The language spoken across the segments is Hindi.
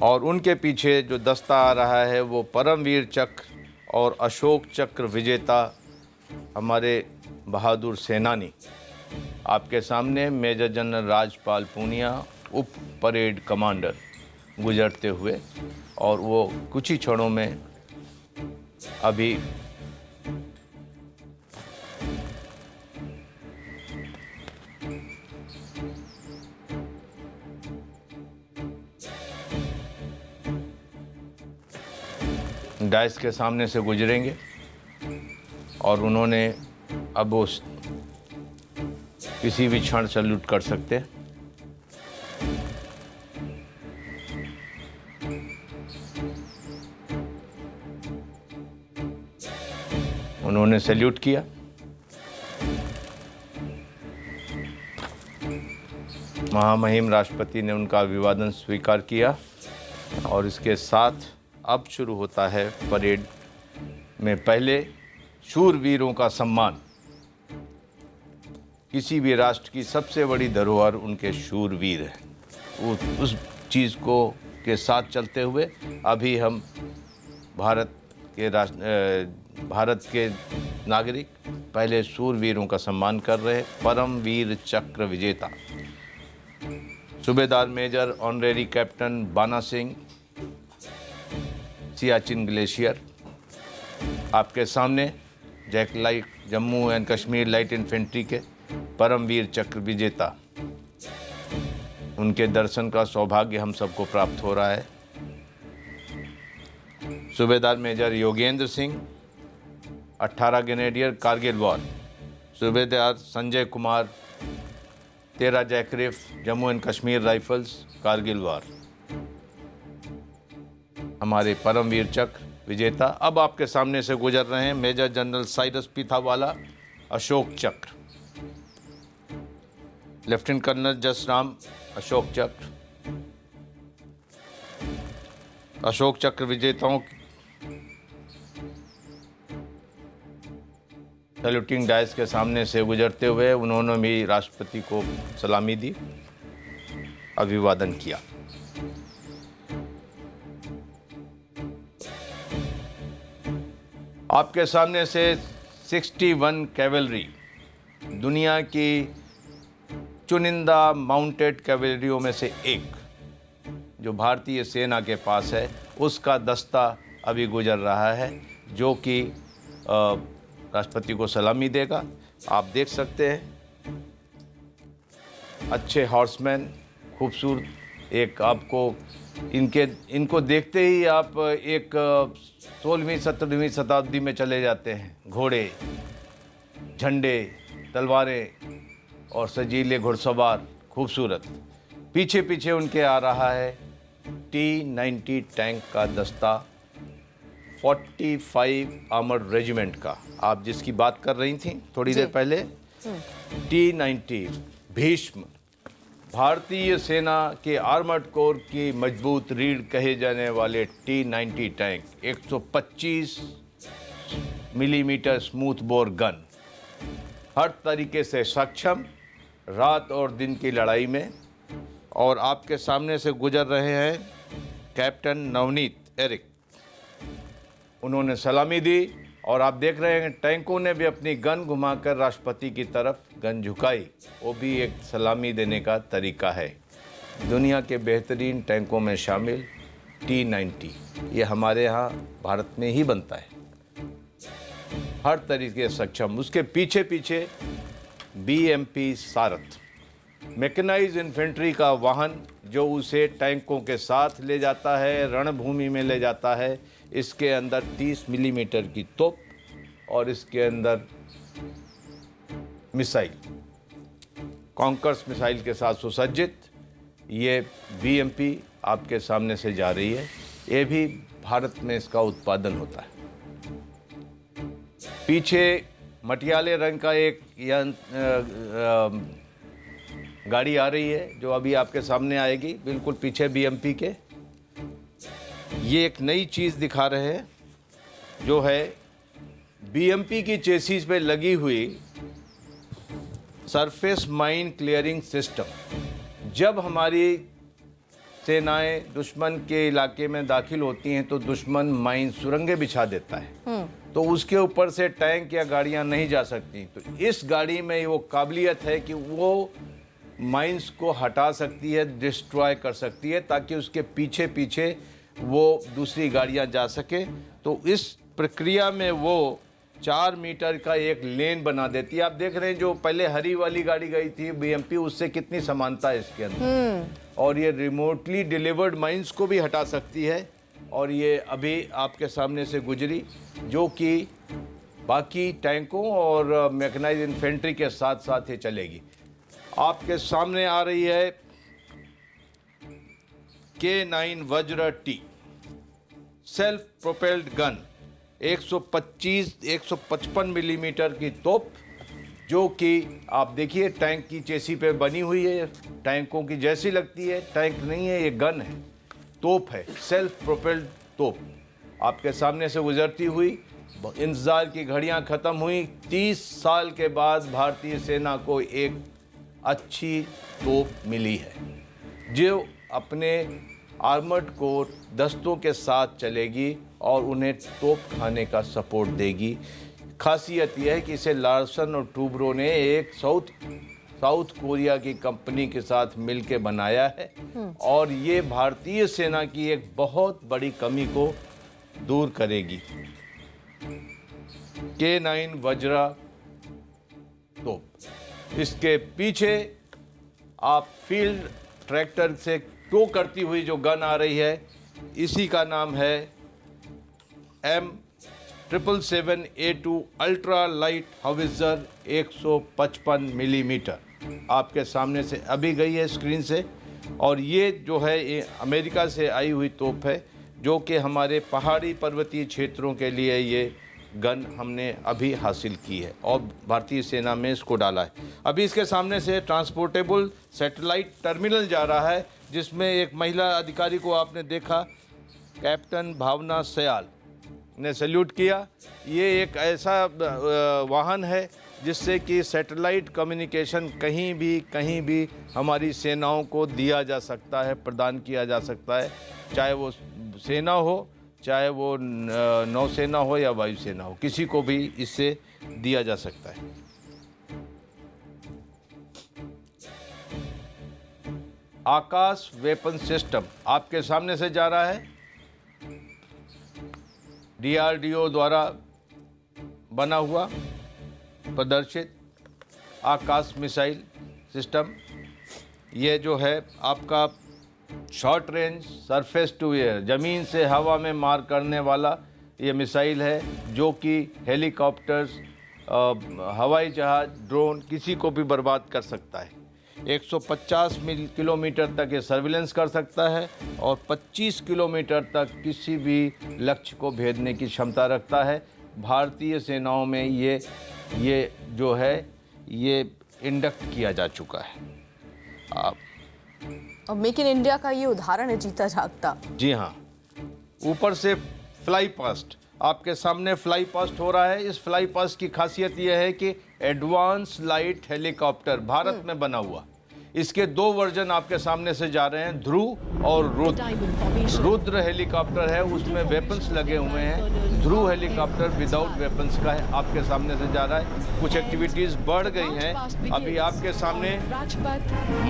और उनके पीछे जो दस्ता आ रहा है वो परमवीर चक्र और अशोक चक्र विजेता हमारे बहादुर सेनानी। आपके सामने मेजर जनरल राजपाल पूनिया, उप परेड कमांडर, गुजरते हुए, और वो कुछ ही क्षणों में अभी डाइस के सामने से गुजरेंगे और उन्होंने अब उस किसी भी क्षण सैल्यूट कर सकते हैं। उन्होंने सैल्यूट किया। महामहिम राष्ट्रपति ने उनका अभिवादन स्वीकार किया और इसके साथ अब शुरू होता है परेड में पहले शूरवीरों का सम्मान। किसी भी राष्ट्र की सबसे बड़ी धरोहर उनके शूरवीर हैं। उस चीज़ को के साथ चलते हुए अभी हम भारत के नागरिक पहले शूरवीरों का सम्मान कर रहे हैं। परमवीर चक्र विजेता सूबेदार मेजर ऑनरेरी कैप्टन बाना सिंह, सियाचिन ग्लेशियर। आपके सामने Jammu and Kashmir light infantry के परमवीर चक्र विजेता, उनके दर्शन का सौभाग्य हम सबको प्राप्त हो रहा है। सूबेदार major Yogendra Singh, 18 grenadier Kargil war. सूबेदार Sanjay Kumar, 13 JAK RIF Jammu and Kashmir rifles, Kargil war. हमारे परमवीर चक्र विजेता अब आपके सामने से गुजर रहे हैं major general Cyrus Pithawala, Ashok Chakra. Lieutenant colonel Jasram, Ashok चक्र। अशोक चक्र विजेताओं सैल्यूटिंग डाइस के सामने से गुजरते हुए उन्होंने भी राष्ट्रपति को सलामी दी, अभिवादन किया। आपके सामने से 61 कैवेलरी, दुनिया की चुनिंदा माउंटेड कैवेलरियों में से एक जो भारतीय सेना के पास है, उसका दस्ता अभी गुजर रहा है, जो कि राष्ट्रपति को सलामी देगा। आप देख सकते हैं अच्छे हॉर्समैन, खूबसूरत। एक आपको इनको देखते ही आप एक 16वीं 17वीं शताब्दी में चले जाते हैं। घोड़े, झंडे, तलवारें और सजीले घुड़सवार, खूबसूरत। पीछे पीछे उनके आ रहा है T-90 टैंक का दस्ता, 45 आर्मर्ड रेजिमेंट का। आप जिसकी बात कर रही थी थोड़ी देर पहले, T-90 भीष्म, भारतीय सेना के आर्मर्ड कोर की मजबूत रीढ़ कहे जाने वाले T-90 tank, 125 millimetre smooth bore gun, हर तरीके से सक्षम रात और दिन की लड़ाई में। और आपके सामने से गुजर रहे हैं कैप्टन नवनीत एरिक, उन्होंने सलामी दी और आप देख रहे हैं टैंकों ने भी अपनी गन घुमाकर राष्ट्रपति की तरफ गन झुकाई। वो भी एक सलामी देने का तरीका है। दुनिया के बेहतरीन टैंकों में शामिल T-90, ये हमारे यहाँ भारत में ही बनता है, हर तरीके से सक्षम। उसके पीछे पीछे BMP सारथ, मैकेनाइज्ड इन्फेंट्री का वाहन, जो उसे टैंकों के साथ ले जाता है, रणभूमि में ले जाता है। इसके अंदर 30 मिलीमीटर की तोप और इसके अंदर मिसाइल, कॉन्कर्स मिसाइल के साथ सुसज्जित ये BMP आपके सामने से जा रही है। ये भी भारत में इसका उत्पादन होता है। पीछे मटियाले रंग का एक गाड़ी आ रही है जो अभी आपके सामने आएगी, बिल्कुल पीछे BMP के। ये एक नई चीज़ दिखा रहे हैं जो है BMP की चेसिस पे लगी हुई सरफेस माइन क्लियरिंग सिस्टम। जब हमारी सेनाएं दुश्मन के इलाके में दाखिल होती हैं तो दुश्मन माइन सुरंगें बिछा देता है, तो उसके ऊपर से टैंक या गाड़ियां नहीं जा सकती। तो इस गाड़ी में वो काबिलियत है कि वो माइंस को हटा सकती है, डिस्ट्रॉय कर सकती है, ताकि उसके पीछे पीछे वो दूसरी गाड़ियां जा सके। तो इस प्रक्रिया में वो 4 मीटर का एक लेन बना देती है। आप देख रहे हैं जो पहले हरी वाली गाड़ी गई थी बीएमपी, उससे कितनी समानता है इसके अंदर। और ये रिमोटली डिलीवर्ड माइंस को भी हटा सकती है। और ये अभी आपके सामने से गुजरी, जो कि बाकी टैंकों और मैकेनाइज्ड इन्फेंट्री के साथ साथ ये चलेगी। आपके सामने आ रही है K9 वज्र T self propelled gun, 155 millimetre की तोप, जो कि आप देखिए टैंक की चेसी पे बनी हुई है। टैंकों की जैसी लगती है, टैंक नहीं है, ये गन है, तोप है, सेल्फ प्रोपेल्ड तोप। आपके सामने से गुजरती हुई, इंतज़ार की घड़ियां ख़त्म हुई। 30 साल के बाद भारतीय सेना को एक अच्छी तोप मिली है, जो अपने आर्मर्ड कोर दस्तों के साथ चलेगी और उन्हें तोप खाने का सपोर्ट देगी। खासियत यह है कि इसे लार्सन और टूब्रो ने एक साउथ कोरिया की कंपनी के साथ मिलकर बनाया है, और ये भारतीय सेना की एक बहुत बड़ी कमी को दूर करेगी। K9 वज्रा तोप, इसके पीछे आप फील्ड ट्रैक्टर से टो करती हुई जो गन आ रही है, इसी का नाम है M777A2 अल्ट्रा लाइट हाउवित्ज़र 155 मिलीमीटर। आपके सामने से अभी गई है स्क्रीन से। और ये जो है ये अमेरिका से आई हुई तोप है, जो कि हमारे पहाड़ी पर्वतीय क्षेत्रों के लिए ये गन हमने अभी हासिल की है और भारतीय सेना में इसको डाला है। अभी इसके सामने से ट्रांसपोर्टेबल सैटेलाइट टर्मिनल जा रहा है, जिसमें एक महिला अधिकारी को आपने देखा, कैप्टन भावना सयाल ने सैल्यूट किया। ये एक ऐसा वाहन है जिससे कि सैटेलाइट कम्युनिकेशन कहीं भी हमारी सेनाओं को दिया जा सकता है, प्रदान किया जा सकता है, चाहे वो सेना हो, चाहे वो नौसेना हो या वायुसेना हो, किसी को भी इससे दिया जा सकता है। आकाश वेपन सिस्टम आपके सामने से जा रहा है, DRDO द्वारा बना हुआ प्रदर्शित आकाश मिसाइल सिस्टम। ये जो है आपका short range surface to air, ज़मीन से हवा में मार करने वाला ये मिसाइल है, जो कि हेलीकॉप्टर्स, हवाई जहाज़, ड्रोन, किसी को भी बर्बाद कर सकता है। 150 किलोमीटर तक ये सर्विलेंस कर सकता है और 25 किलोमीटर तक किसी भी लक्ष्य को भेदने की क्षमता रखता है। भारतीय सेनाओं में ये जो है ये इंडक्ट किया जा चुका है। आप और मेक इन इंडिया का ये उदाहरण है जीता जागता। जी हाँ, ऊपर से फ्लाई पास्ट आपके सामने फ्लाई पास्ट हो रहा है। इस फ्लाई पास्ट की खासियत यह है कि एडवांस लाइट हेलीकॉप्टर भारत में बना हुआ। इसके 2 वर्जन आपके सामने से जा रहे हैं, ध्रुव और रुद्र। रुद्र हेलीकॉप्टर है, उसमें वेपन्स लगे हुए हैं। ध्रुव हेलीकॉप्टर विदाउट वेपन्स का है, आपके सामने से जा रहा है। कुछ एक्टिविटीज़ बढ़ गई हैं। अभी आपके सामने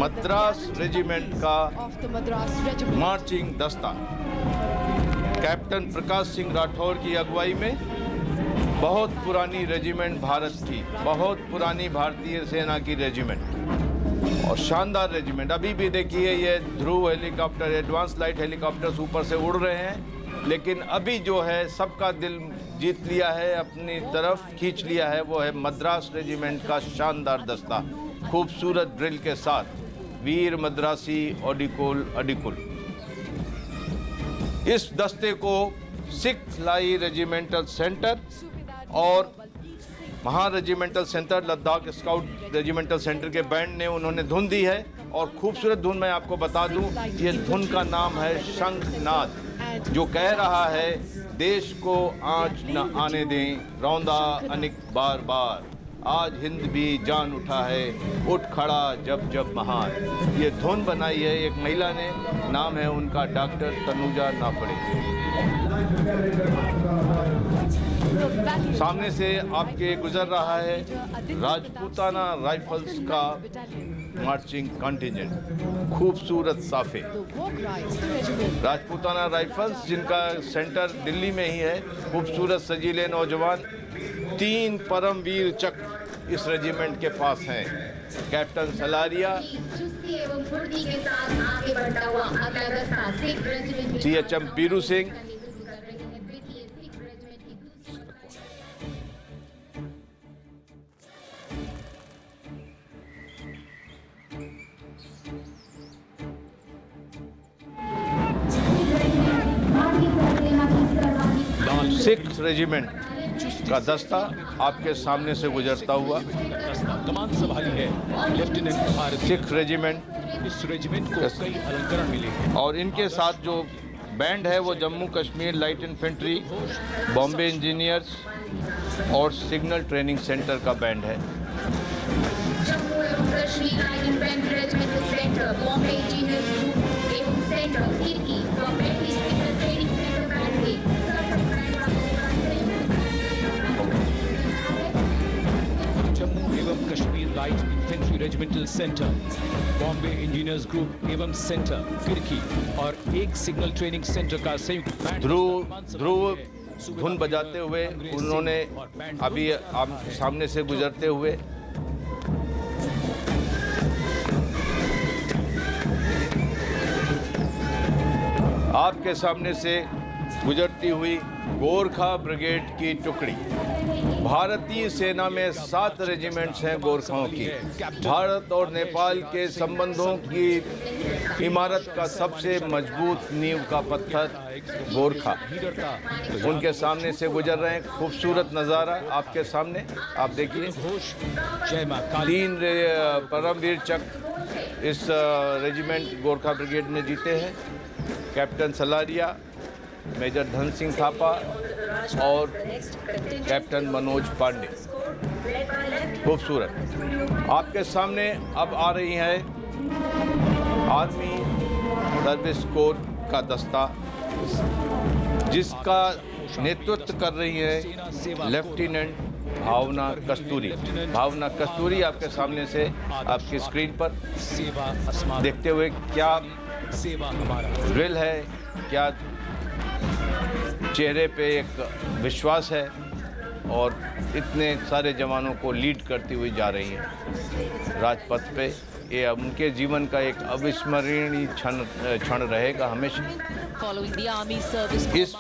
मद्रास रेजिमेंट का मार्चिंग दस्ता कैप्टन प्रकाश सिंह राठौर की अगुवाई में, बहुत पुरानी रेजिमेंट भारत की, बहुत पुरानी भारतीय सेना की रेजिमेंट और शानदार रेजिमेंट। अभी भी देखिए ये ध्रुव हेलीकॉप्टर, एडवांस लाइट हेलीकॉप्टर्स ऊपर से उड़ रहे हैं, लेकिन अभी जो है सबका दिल जीत लिया है, अपनी तरफ खींच लिया है, वो है मद्रास रेजिमेंट का शानदार दस्ता, खूबसूरत ड्रिल के साथ, वीर मद्रासी अडिकुल। इस दस्ते को सिख लाई रेजिमेंटल सेंटर और महा regimental centre, Ladakh scout regimental centre के बैंड ने उन्होंने धुन दी है। और खूबसूरत धुन मैं आपको बता दूं, ये धुन का नाम है शंखनाद, जो कह रहा है देश को आँच न आने दें, रौंदा अनिक बार बार। आज हिंद भी जान उठा है, उठ खड़ा जब जब महान। ये धुन बनाई है एक महिला ने, नाम है उनका डॉक्टर तनुजा नाफड़े। सामने से आपके गुजर रहा है राजपूताना राइफल्स का मार्चिंग कंटिजेंट, खूबसूरत साफे। राजपूताना राइफल्स जिनका सेंटर दिल्ली में ही है, खूबसूरत सजीले नौजवान, 3 परमवीर चक्र इस रेजिमेंट के पास हैं। कैप्टन सलारिया, CHM पीरू सिंह, सिख रेजिमेंट का दस्ता आपके सामने से गुजरता हुआ। कमान संभाली है लेफ्टिनेंट भारती। सिख रेजिमेंट, इस रेजिमेंट को कई अलंकरण मिले हैं और इनके साथ जो बैंड है वो Jammu Kashmir light infantry, Bombay engineers और सिग्नल ट्रेनिंग सेंटर का बैंड है। जम्मू एवं Kashmir light infantry regimental centre, Bombay engineers group एवं सेंटर खिड़की व battery signal training centre band के जम्मू एवं Kashmir light infantry regimental centre, Bombay engineers group एवं सेंटर फिरकी और एक सिग्नल ट्रेनिंग सेंटर का संयुक्त बैंड ध्रुव धुन बजाते हुए उन्होंने अभी सामने से गुजरते हुए आपके सामने से गुजरती हुई गोरखा ब्रिगेड की टुकड़ी। भारतीय सेना में 7 रेजिमेंट्स हैं गोरखाओं की। भारत और नेपाल के संबंधों की इमारत का सबसे मजबूत नींव का पत्थर गोरखा उनके सामने से गुजर रहे हैं। खूबसूरत नज़ारा आपके सामने, आप देखिए। जय मां काली। 3 परमवीर चक्र इस रेजिमेंट गोरखा ब्रिगेड ने जीते हैं। कैप्टन सलारिया, मेजर धन सिंह थापा और कैप्टन मनोज पांडे। खूबसूरत। आपके सामने अब आ रही है आर्मी सर्विस कोर का दस्ता, जिसका नेतृत्व कर रही है लेफ्टिनेंट भावना कस्तूरी। भावना कस्तूरी आपके सामने से आपकी स्क्रीन पर सेवा अस्माकं देखते हुए क्या सेवा हमारा ड्रिल है, क्या चेहरे पे एक विश्वास है और इतने सारे जवानों को लीड करती हुई जा रही हैं राजपथ पे। ये उनके जीवन का एक अविस्मरणीय क्षण रहेगा हमेशा। इस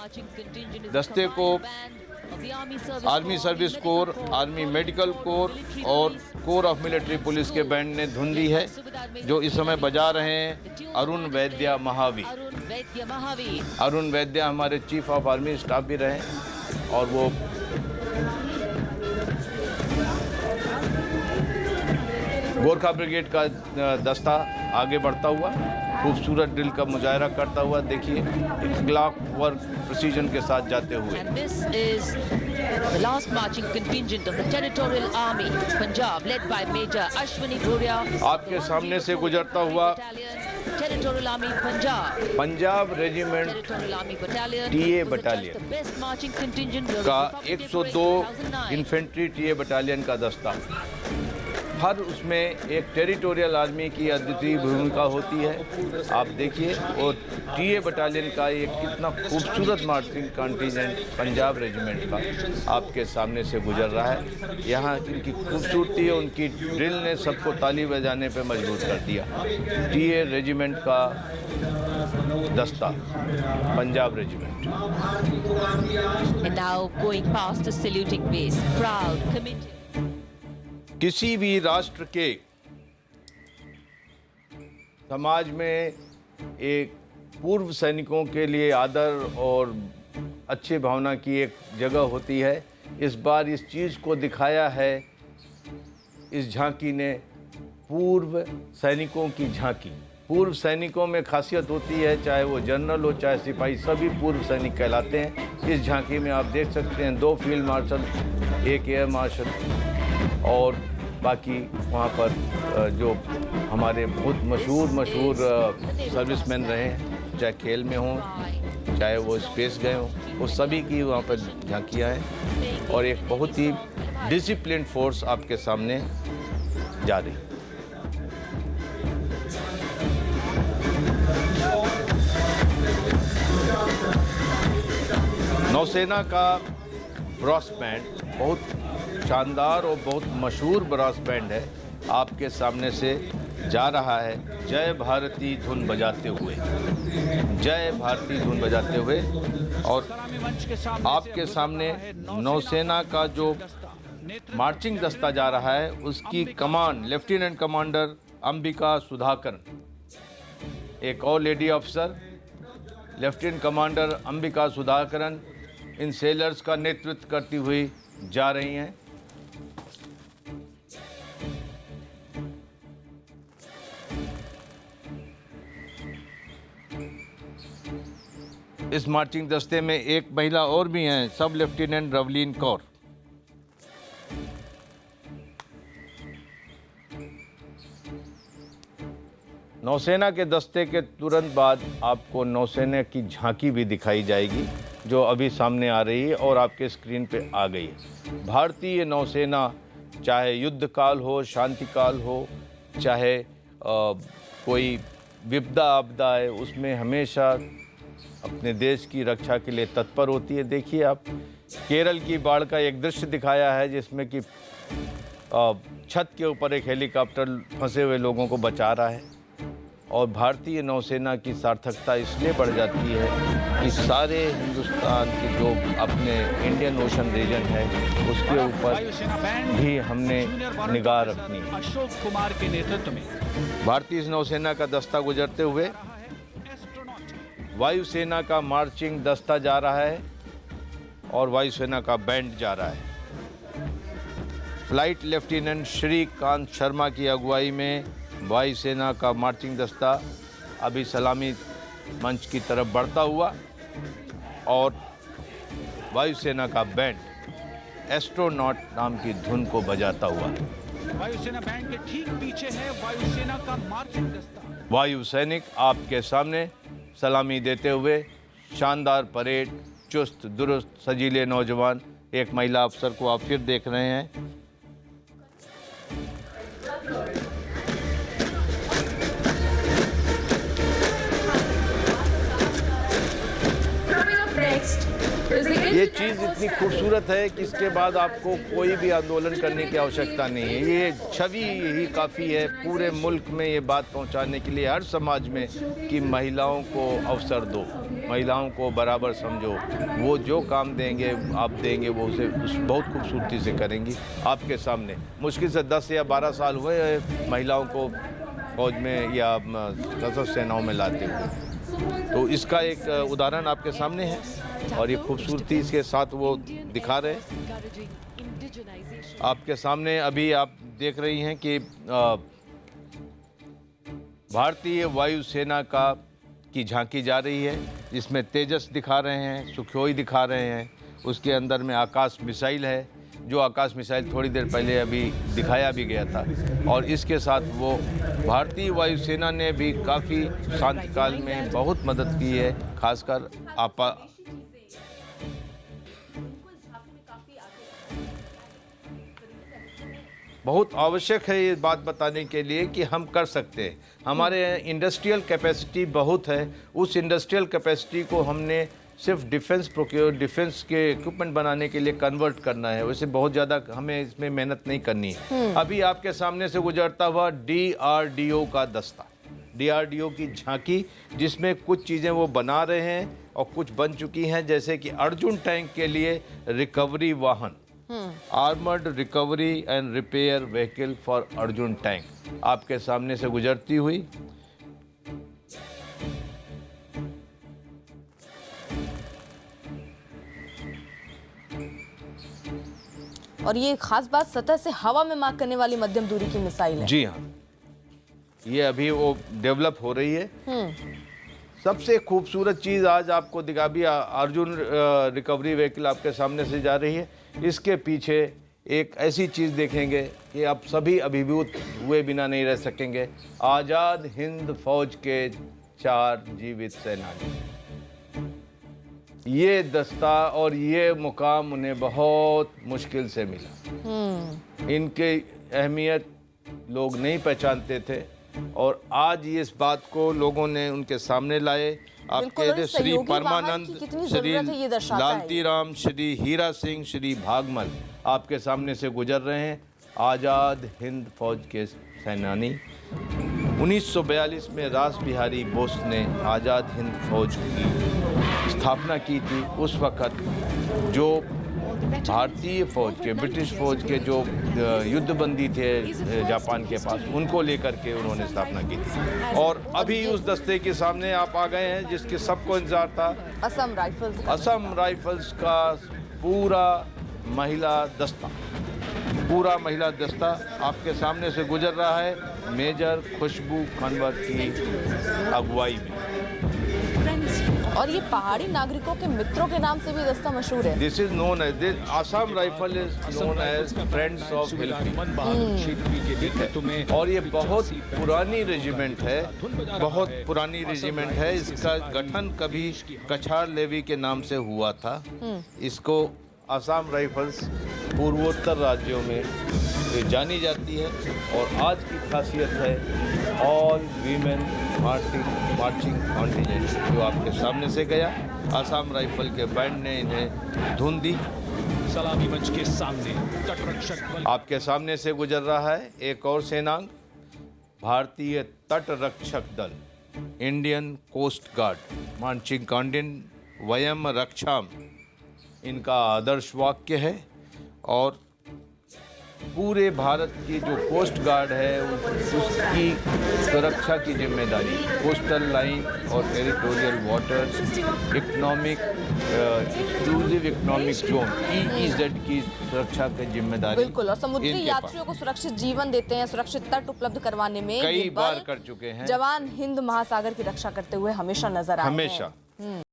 दस्ते को army service corps, army medical corps और कोर ऑफ मिलिट्री पुलिस के बैंड ने धुन दी है, जो इस समय बजा रहे हैं अरुण वैद्या महावी। अरुण वैद्या हमारे चीफ ऑफ आर्मी स्टाफ भी रहे और वो गोरखा ब्रिगेड का दस्ता आगे बढ़ता हुआ खूबसूरत ड्रिल का मुजाहरा करता हुआ देखिए, क्लॉक वर्क प्रिसीजन के साथ जाते हुए। And this is the last marching contingent of the Territorial Army, Punjab, led by Major Ashwini Bhuria. आपके सामने से गुजरता हुआ Territorial Army Punjab. Punjab regiment Territorial Army Battalion. TA The battalion best marching contingent of का the Republic of 102 2009. Infantry TA battalion का दस्ता। हर उसमें एक टेरिटोरियल आर्मी की अद्वितीय भूमिका होती है। आप देखिए, और टीए बटालियन का एक कितना खूबसूरत मार्चिंग कंटिजेंट पंजाब रेजिमेंट का आपके सामने से गुजर रहा है। यहाँ इनकी खूबसूरती और उनकी ड्रिल ने सबको ताली बजाने पे मजबूर कर दिया। टीए रेजिमेंट का दस्ता Punjab regiment. And now going past the saluting base, proud, committed. किसी भी राष्ट्र के समाज में एक पूर्व सैनिकों के लिए आदर और अच्छी भावना की एक जगह होती है। इस बार इस चीज़ को दिखाया है इस झांकी ने, पूर्व सैनिकों की झांकी। पूर्व सैनिकों में खासियत होती है, चाहे वो जनरल हो चाहे सिपाही, सभी पूर्व सैनिक कहलाते हैं। इस झांकी में आप देख सकते हैं 2 फील्ड मार्शल, 1 एयर मार्शल और बाकी वहाँ पर जो हमारे बहुत मशहूर सर्विसमैन रहे हैं, चाहे खेल में हों, चाहे वो स्पेस गए हों, वो सभी की वहाँ पर झांकियाँ हैं और एक बहुत ही डिसिप्लिन फोर्स आपके सामने जा रही है। नौसेना का ब्रॉस बैंड बहुत शानदार और बहुत मशहूर ब्रॉस बैंड है, आपके सामने से जा रहा है जय भारती धुन बजाते हुए, जय भारती धुन बजाते हुए। और आपके सामने नौसेना का जो मार्चिंग दस्ता जा रहा है उसकी command lieutenant commander Ambika Sudhakar, एक और lady officer lieutenant commander Ambika Sudhakaran इन सेलर्स का नेतृत्व करती हुई जा रही हैं। इस मार्चिंग दस्ते में एक महिला और भी हैं, सब लेफ्टिनेंट रवलीन कौर। नौसेना के दस्ते के तुरंत बाद आपको नौसेना की झांकी भी दिखाई जाएगी, जो अभी सामने आ रही है और आपके स्क्रीन पे आ गई है। भारतीय नौसेना चाहे युद्ध काल हो, शांति काल हो, चाहे कोई विपदा आपदा है, उसमें हमेशा अपने देश की रक्षा के लिए तत्पर होती है। देखिए आप केरल की बाढ़ का एक दृश्य दिखाया है जिसमें कि छत के ऊपर एक हेलीकॉप्टर फंसे हुए लोगों को बचा रहा है। और भारतीय नौसेना की सार्थकता इसलिए बढ़ जाती है कि सारे हिंदुस्तान की जो अपने इंडियन ओशन रीजन है उसके ऊपर भी हमने निगाह रखनी है। अशोक कुमार के नेतृत्व में भारतीय नौसेना का दस्ता गुजरते हुए वायुसेना का मार्चिंग दस्ता जा रहा है और वायुसेना का बैंड जा रहा है। फ्लाइट लेफ्टिनेंट श्रीकांत शर्मा की अगुवाई में वायुसेना का मार्चिंग दस्ता अभी सलामी मंच की तरफ बढ़ता हुआ और वायुसेना का बैंड एस्ट्रोनॉट नाम की धुन को बजाता हुआ। वायुसेना बैंड के ठीक पीछे है वायुसेना का मार्चिंग दस्ता। वायु सैनिक आपके सामने सलामी देते हुए शानदार परेड, चुस्त दुरुस्त सजीले नौजवान, एक महिला अफसर को आप फिर देख रहे हैं। ये चीज़ इतनी खूबसूरत है कि इसके बाद आपको कोई भी आंदोलन करने की आवश्यकता नहीं है। ये छवि यही काफ़ी है पूरे मुल्क में ये बात पहुंचाने के लिए, हर समाज में, कि महिलाओं को अवसर दो, महिलाओं को बराबर समझो। वो जो काम देंगे आप देंगे वो उसे बहुत खूबसूरती से करेंगी आपके सामने। मुश्किल से 10 या 12 साल हुए महिलाओं को फौज में या सशस्त्र सेनाओं में लाते हुए। तो इसका एक उदाहरण आपके सामने है और ये खूबसूरती के साथ वो दिखा रहे हैं आपके सामने। अभी आप देख रही हैं कि भारतीय वायुसेना की झांकी जा रही है, जिसमें तेजस दिखा रहे हैं, सुखोई दिखा रहे हैं। उसके अंदर में आकाश मिसाइल है, जो आकाश मिसाइल थोड़ी देर पहले अभी दिखाया भी गया था। और इसके साथ वो भारतीय वायुसेना ने भी काफ़ी शांति काल में बहुत मदद की है, खासकर बहुत आवश्यक है ये बात बताने के लिए कि हम कर सकते हैं। हमारे इंडस्ट्रियल कैपेसिटी बहुत है, उस इंडस्ट्रियल कैपेसिटी को हमने सिर्फ डिफेंस के इक्विपमेंट बनाने के लिए कन्वर्ट करना है। वैसे बहुत ज़्यादा हमें इसमें मेहनत नहीं करनी है। अभी आपके सामने से गुजरता हुआ DRDO का दस्ता, DRDO की झांकी, जिसमें कुछ चीज़ें वो बना रहे हैं और कुछ बन चुकी हैं, जैसे कि अर्जुन टैंक के लिए रिकवरी वाहन, armoured recovery and repair vehicle for Arjun tank, आपके सामने से गुजरती हुई। और ये खास बात सतह से हवा में मार करने वाली मध्यम दूरी की मिसाइल है। जी हाँ, ये अभी वो डेवलप हो रही है। सबसे खूबसूरत चीज़ आज आपको दिखा भी, अर्जुन रिकवरी व्हीकल आपके सामने से जा रही है। इसके पीछे एक ऐसी चीज़ देखेंगे कि अब सभी अभिभूत हुए बिना नहीं रह सकेंगे। आज़ाद हिंद फौज के 4 जीवित सेनानी, ये दस्ता और ये मुकाम उन्हें बहुत मुश्किल से मिला। इनकी अहमियत लोग नहीं पहचानते थे और आज इस बात को लोगों ने उनके सामने लाए। बिल्कुल, और आपके इस श्री सहयोगी वाहन परमानंद, की कितनी श्री जरूरत है ये दर्शाता है। लालती राम, श्री हीरा सिंह, श्री भागमल आपके सामने से गुजर रहे हैं। आज़ाद हिंद फौज के सेनानी। 1942 में रास बिहारी बोस ने आज़ाद हिंद फौज की स्थापना की थी। उस वक़्त जो भारतीय फौज के, ब्रिटिश फौज के जो युद्धबंदी थे जापान के पास, उनको लेकर के उन्होंने स्थापना की थी। और अभी उस दस्ते के सामने आप आ गए हैं जिसके सबको इंतजार था। असम राइफल्स। असम राइफल्स का पूरा महिला दस्ता, पूरा महिला दस्ता आपके सामने से गुजर रहा है मेजर खुशबू खनवर की अगुवाई में। और ये पहाड़ी नागरिकों के मित्रों के नाम से भी दस्ता मशहूर है। This is known as this Assam rifle is known as friends of hill people. और ये बहुत पुरानी रेजिमेंट है, बहुत पुरानी रेजिमेंट है। इसका गठन कभी कछार लेवी के नाम से हुआ था। इसको असम राइफल्स पूर्वोत्तर राज्यों में जानी जाती है। और आज की खासियत है ऑल वीमेन मार्चिंग कॉन्टिजेंट, जो आपके सामने से गया। असम राइफल के बैंड ने इन्हें धुन दी। सलामी मंच के सामने तटरक्षक बल आपके सामने से गुजर रहा है एक और सेनांग, भारतीय तट रक्षक दल, Indian coast guard, marching contingent वयम रक्षाम इनका आदर्श वाक्य है। और पूरे भारत की जो कोस्ट गार्ड है उसकी सुरक्षा की जिम्मेदारी, कोस्टल लाइन और territorial waters, economic exclusive economic zone EEZ की सुरक्षा की जिम्मेदारी बिल्कुल। और समुद्री इनके यात्रियों को सुरक्षित जीवन देते हैं, सुरक्षित तट उपलब्ध करवाने में कई ये बार बल कर चुके हैं। जवान हिंद महासागर की रक्षा करते हुए हमेशा नजर आए हैं। हमेशा